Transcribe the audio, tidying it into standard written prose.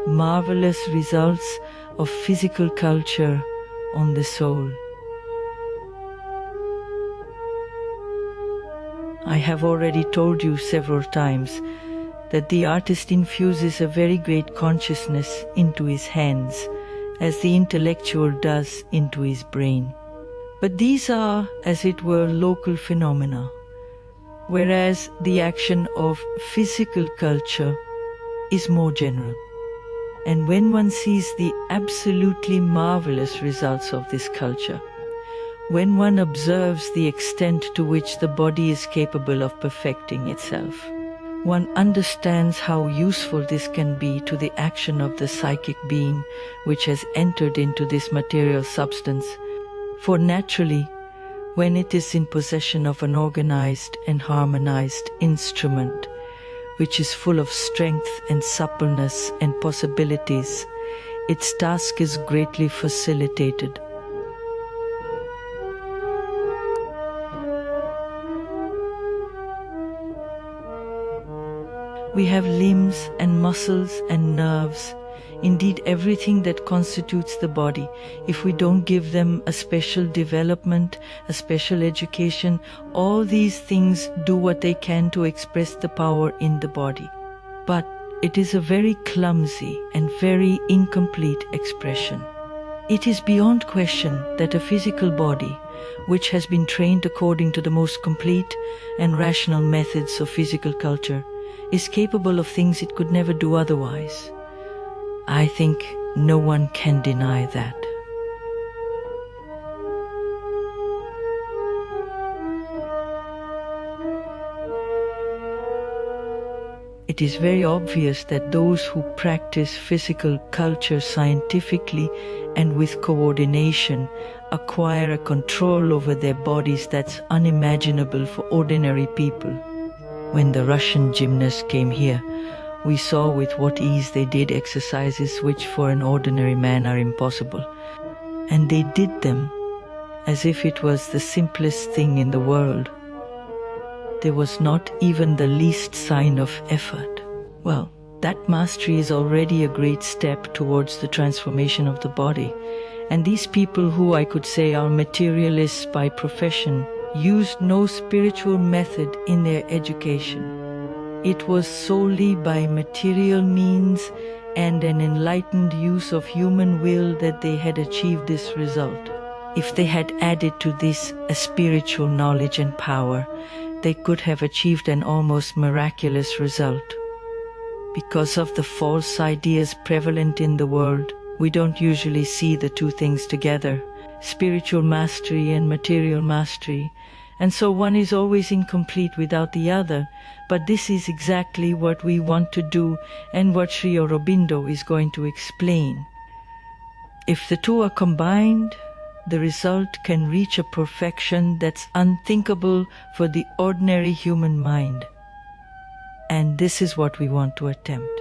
marvelous results of physical culture on the soul. I have already told you several times that the artist infuses a very great consciousness into his hands, as the intellectual does into his brain. But these are, as it were, local phenomena, whereas the action of physical culture is more general. And when one sees the absolutely marvelous results of this culture, when one observes the extent to which the body is capable of perfecting itself, one understands how useful this can be to the action of the psychic being which has entered into this material substance. For naturally, when it is in possession of an organized and harmonized instrument, which is full of strength and suppleness and possibilities, its task is greatly facilitated. We have limbs and muscles and nerves, indeed everything that constitutes the body. If we don't give them a special development, a special education, all these things do what they can to express the power in the body. But it is a very clumsy and very incomplete expression. It is beyond question that a physical body, which has been trained according to the most complete and rational methods of physical culture, is capable of things it could never do otherwise. I think no one can deny that. It is very obvious that those who practice physical culture scientifically and with coordination acquire a control over their bodies that's unimaginable for ordinary people. When the Russian gymnasts came here, we saw with what ease they did exercises which for an ordinary man are impossible. And they did them as if it was the simplest thing in the world. There was not even the least sign of effort. Well, that mastery is already a great step towards the transformation of the body. And these people, who I could say are materialists by profession, used no spiritual method in their education. It was solely by material means and an enlightened use of human will that they had achieved this result. If they had added to this a spiritual knowledge and power, they could have achieved an almost miraculous result. Because of the false ideas prevalent in the world, we don't usually see the two things together, spiritual mastery and material mastery, and so one is always incomplete without the other. But this is exactly what we want to do and what Sri Aurobindo is going to explain. If the two are combined, the result can reach a perfection that's unthinkable for the ordinary human mind. And this is what we want to attempt.